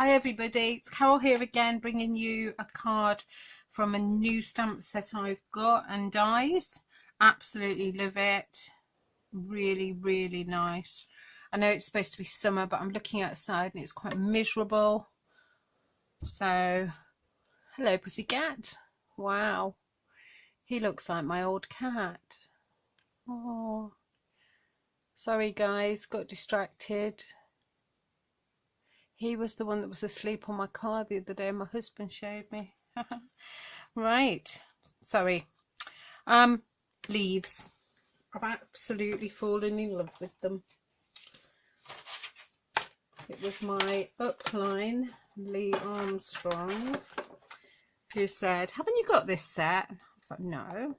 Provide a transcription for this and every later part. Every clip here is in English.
Hi everybody, it's Carol here again, bringing you a card from a new stamp set I've got, and dies. Absolutely love it. Really, really nice. I know it's supposed to be summer, but I'm looking outside and it's quite miserable. So, hello pussycat. Wow, he looks like my old cat. Oh, sorry guys, got distracted. He was the one that was asleep on my car the other day. My husband showed me. Right. Sorry. Leaves. I've absolutely fallen in love with them. It was my upline, Lee Armstrong, who said, haven't you got this set? I was like, no,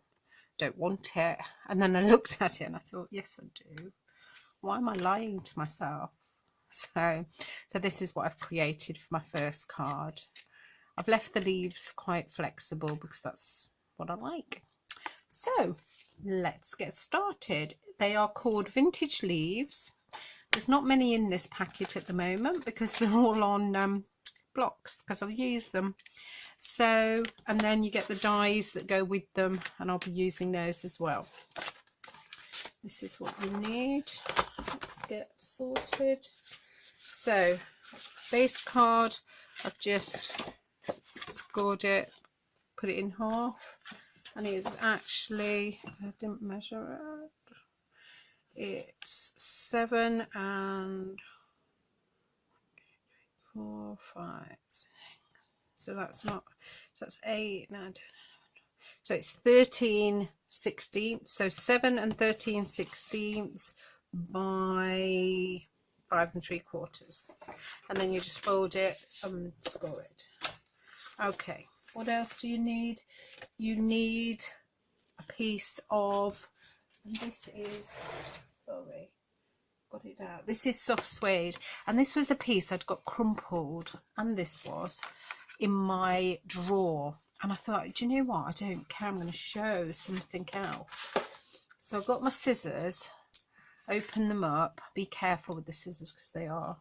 don't want it. And then I looked at it and I thought, yes, I do. Why am I lying to myself? So this is what I've created for my first card. I've left the leaves quite flexible because that's what I like. So let's get started. They are called vintage leaves. There's not many in this packet at the moment because they're all on blocks because I've used them. So, and then you get the dies that go with them, and I'll be using those as well. This is what you need. Let's get sorted. So, base card, I've just scored it, put it in half, and it's actually, I didn't measure it, it's 7 and 4, 5, 6, so that's not, so that's 8, 9, 10, 11, 12. So it's 13 16ths, so 7 and 13 16ths by 5 3/4, and then you just fold it and score it. Okay, what else do you need? You need a piece of, and this is, sorry, got it out, this is Soft Suede, and this was a piece I'd got crumpled, and this was in my drawer, and I thought, do you know what, I don't care, I'm going to show something else. So I've got my scissors, open them up, be careful with the scissors because they are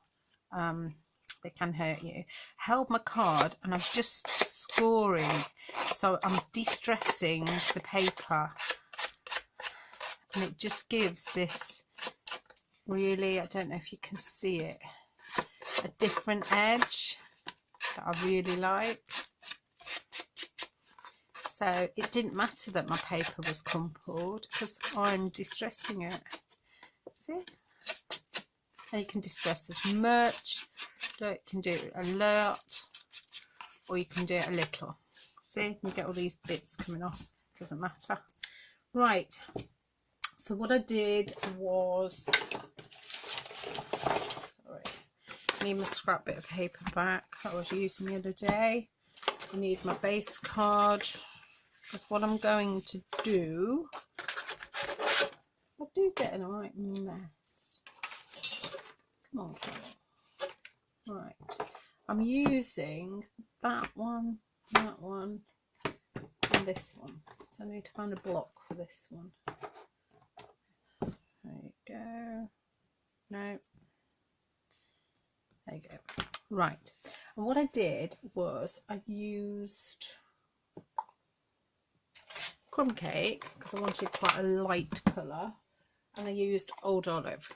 they can hurt you. Held my card and I'm just scoring, so I'm de-stressing the paper, and it just gives this really, I don't know if you can see it, a different edge that I really like. So it didn't matter that my paper was crumpled because I'm de-stressing it. See? And you can distress as much, you can do a lot, or you can do it a little. See, you get all these bits coming off, doesn't matter. Right, so what I did was, sorry, I need my scrap bit of paper back that I was using the other day. I need my base card, because what I'm going to do, I do get a right mess. Come on, right, I'm using that one, and this one. So I need to find a block for this one. There you go. No. There you go. Right. And what I did was I used crumb cake because I wanted quite a light colour, and I used Old Olive.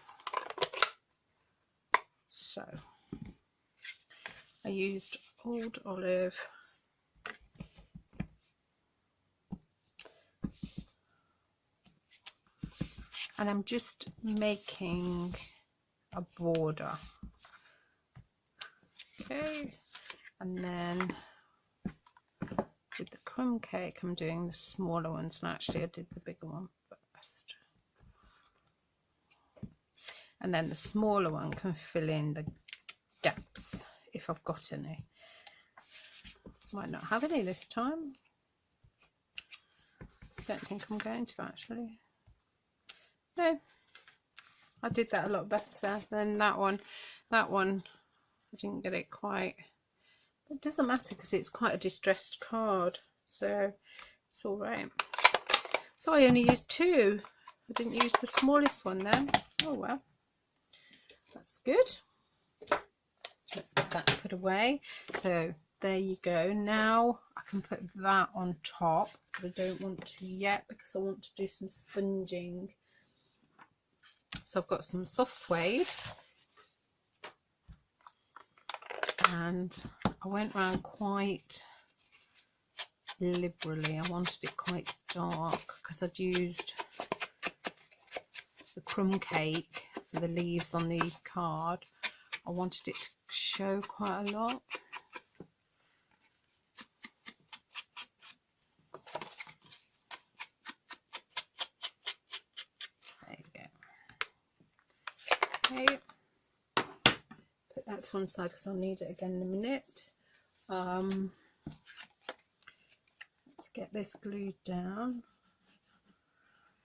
So I used Old Olive, and I'm just making a border. Okay, and then with the crumb cake I'm doing the smaller ones, and actually I did the bigger one first, and then the smaller one can fill in the gaps if I've got any. Might not have any this time. Don't think I'm going to actually. No, I did that a lot better than that one. That one I didn't get it quite. It doesn't matter because it's quite a distressed card, so it's all right. So I only used 2. I didn't use the smallest one then. Oh well, that's good. let's get that put away. So there you go. Now I can put that on top, but I don't want to yet because I want to do some sponging. So I've got some soft suede, and I went around quite liberally. I wanted it quite dark because I'd used the crumb cake for the leaves on the card. I wanted it to show quite a lot. There you go. Okay, put that to one side because I'll need it again in a minute. Let's get this glued down.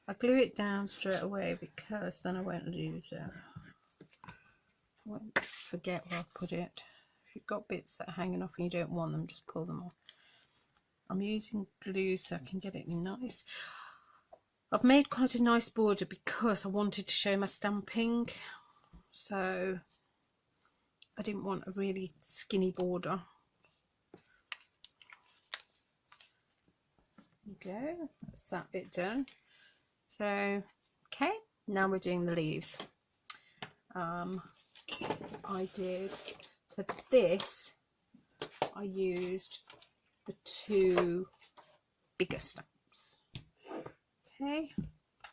I glue it down straight away because then I won't lose it. I won't forget where I put it. If you've got bits that are hanging off and you don't want them, just pull them off. I'm using glue so I can get it nice. I've made quite a nice border because I wanted to show my stamping, so I didn't want a really skinny border. There you go, that's that bit done. So okay, now we're doing the leaves. I did, so for this I used the 2 bigger stamps. Okay,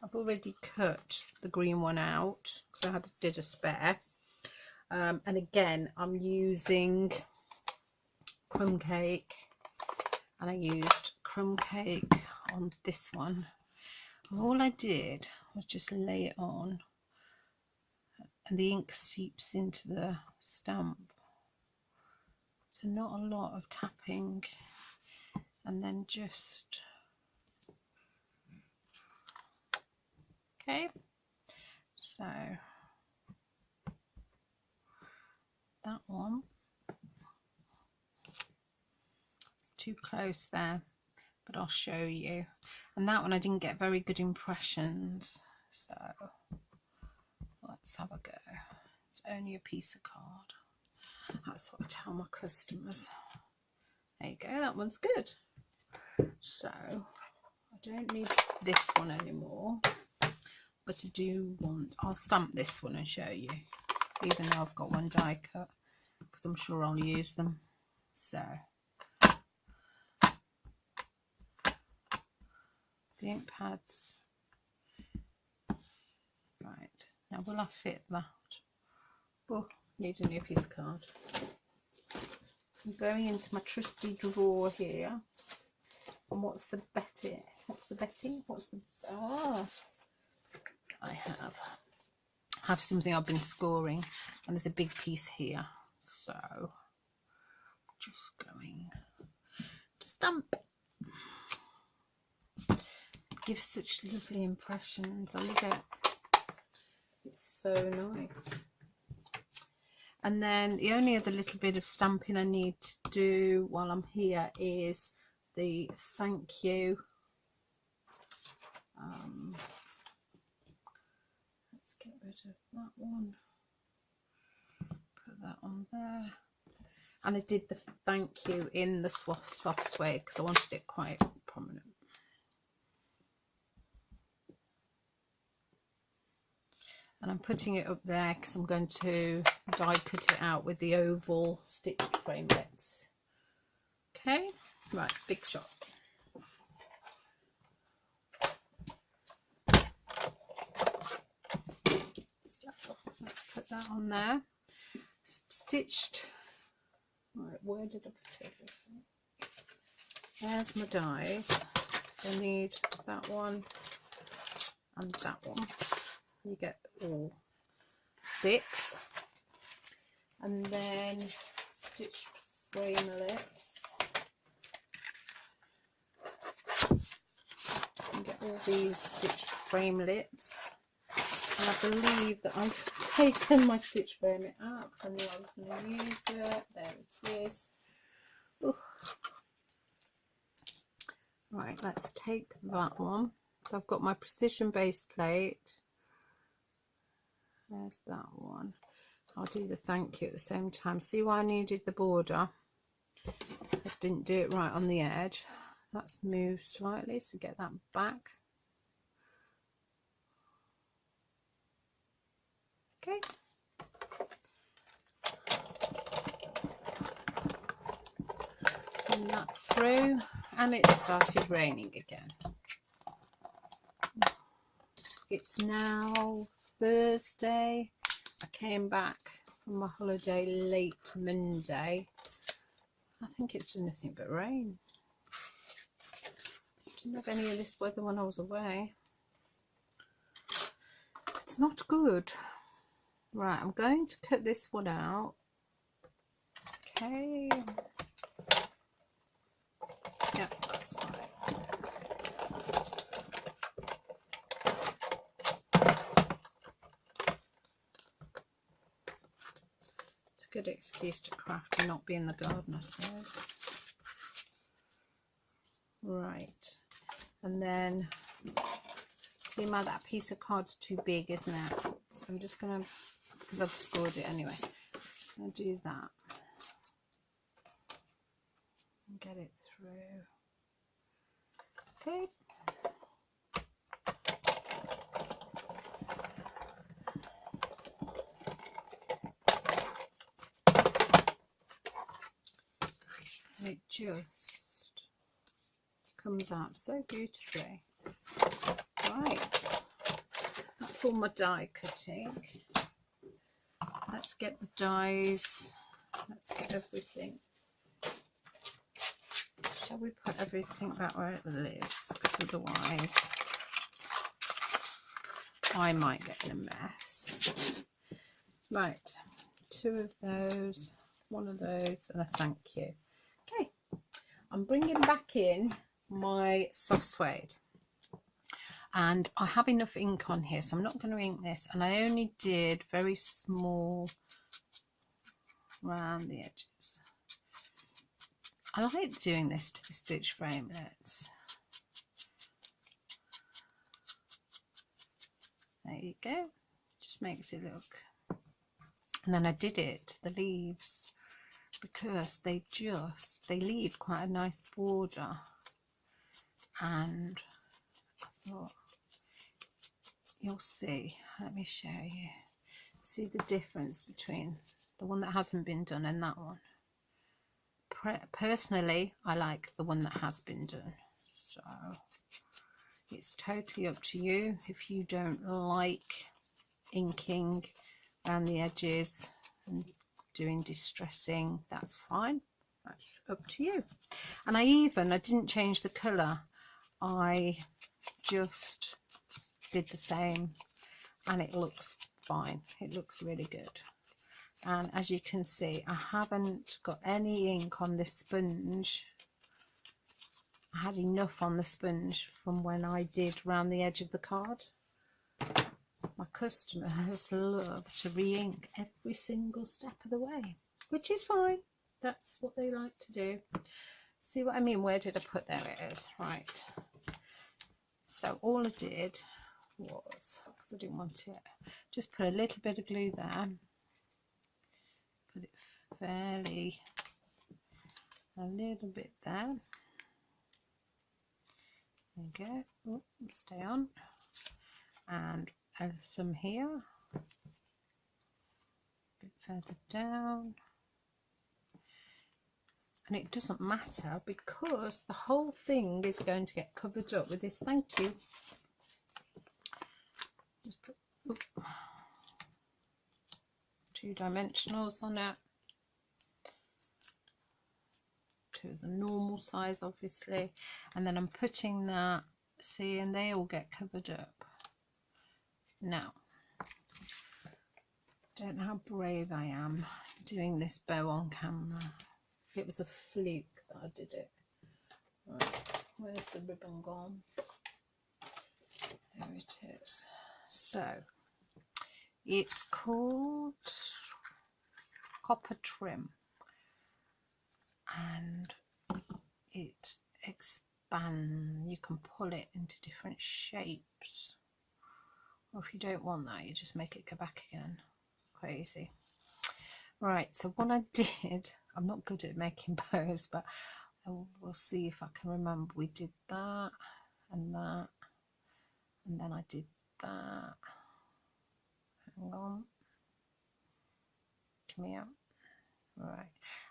I've already cut the green one out because I did a spare, and again I'm using crumb cake, and I used crumb cake on this one. And all I did was just lay it on, and the ink seeps into the stamp, so not a lot of tapping, and then just okay. So that one, it's too close there, but I'll show you. And that one I didn't get very good impressions, so let's have a go. It's only a piece of card. That's what I tell my customers. There you go, that one's good. So I don't need this one anymore, but I do want, I'll stamp this one and show you, even though I've got one die cut, because I'm sure I'll use them. So the ink pads. Right, now will I fit that? Oh, need a new piece of card. I'm going into my trusty drawer here, and what's the betting? I have something I've been scoring, and there's a big piece here, so just going to stamp. Gives such lovely impressions. I love it. It's so nice. And then the only other little bit of stamping I need to do while I'm here is the thank you. Let's get rid of that one. Put that on there. And I did the thank you in the soft suede because I wanted it quite prominent. And I'm putting it up there because I'm going to die cut it out with the oval stitched framelits. Okay, right, big shot. So let's put that on there. Stitched. Right, where did I put it? There's my dies. So I need that one and that one. You get all 6, and then stitched framelits. You get all these stitched framelits, and I believe that I've taken my stitch framelit out because I knew I was going to use it. There it is. Ooh. Right, let's take that one. So I've got my precision base plate. There's that one. I'll do the thank you at the same time. See why I needed the border? I didn't do it right on the edge. That's moved slightly, so get that back. Okay. Put that through, and it started raining again. It's now Thursday. I came back from my holiday late Monday. I think it's done nothing but rain. Didn't have any of this weather when I was away. It's not good. Right, I'm going to cut this one out. Okay. Yeah, that's fine. It's a good excuse to craft and not be in the garden, I suppose. Right, and then see my that piece of card's too big, isn't it? So I'm just gonna, because I've scored it anyway, just gonna do that and get it through. Okay. And it just comes out so beautifully. Right, that's all my die cutting. Let's get the dies, let's get everything. Shall we put everything back where it lives? Because otherwise I might get in a mess. Right, 2 of those, 1 of those, and a thank you. Okay, I'm bringing back in my soft suede, and I have enough ink on here, so I'm not going to ink this, and I only did very small around the edges. I like doing this to the stitch framelets. There you go, just makes it look. And then I did it to the leaves because they leave quite a nice border, and I thought, you'll see, let me show you, see the difference between the one that hasn't been done and that one. Personally, I like the one that has been done, so it's totally up to you. If you don't like inking around the edges and doing distressing, that's fine, that's up to you. And I didn't change the colour, I just did the same, and it looks fine, it looks really good. And as you can see, I haven't got any ink on this sponge. I had enough on the sponge from when I did round the edge of the card. My customers love to re-ink every single step of the way, which is fine. That's what they like to do. See what I mean? Where did I put? There it is. Right. So all I did was, because I didn't want it, just put a little bit of glue there. Put it fairly, a little bit there. There you go. Oh, stay on. And some here. A bit further down. And it doesn't matter because the whole thing is going to get covered up with this thank you. Just put 2 dimensionals on it. 2 of the normal size, obviously. And then I'm putting that, see, and they all get covered up. Now, don't know how brave I am doing this bow on camera. It was a fluke that I did it. Right, where's the ribbon gone? There it is. So, it's called Copper Trim, and it expands. You can pull it into different shapes, or if you don't want that, you just make it go back again. Quite easy. Right, so what I did, I'm not good at making bows, but we'll see if I can remember. We did that and that, and then I did that. Hang on. Come here. Right,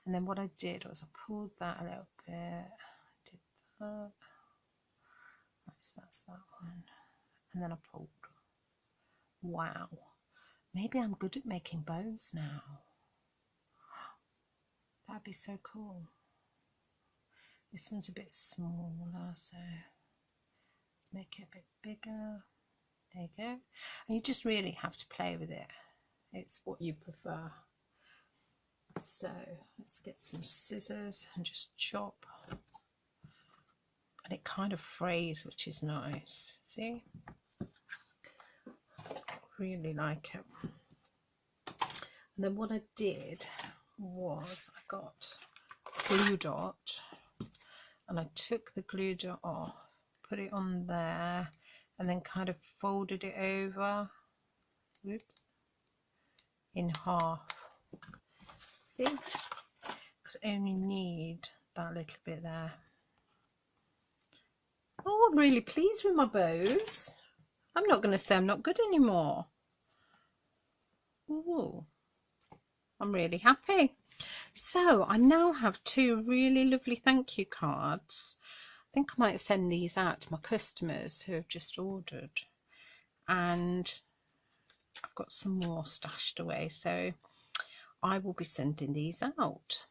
and then what I did was I pulled that a little bit, did that. Right, so that's that one, and then I pulled. Wow, maybe I'm good at making bows now. That'd be so cool. This one's a bit smaller, so let's make it a bit bigger. There you go. And you just really have to play with it. It's what you prefer. So let's get some scissors and just chop. And it kind of frays, which is nice. See? Really like it. And then what I did was I got glue dot and I took the glue dot off, put it on there, and then kind of folded it over, oops, in half. See? Because I only need that little bit there. Oh, I'm really pleased with my bows. I'm not going to say I'm not good anymore. Ooh, I'm really happy. So I now have 2 really lovely thank you cards. I think I might send these out to my customers who have just ordered. And I've got some more stashed away, so I will be sending these out.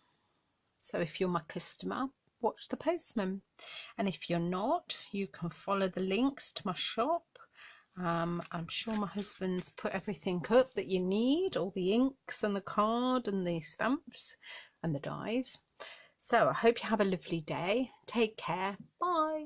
So if you're my customer, watch the postman. And if you're not, you can follow the links to my shop. I'm sure my husband's put everything up that you need, all the inks and the card and the stamps and the dies. So I hope you have a lovely day. Take care. Bye.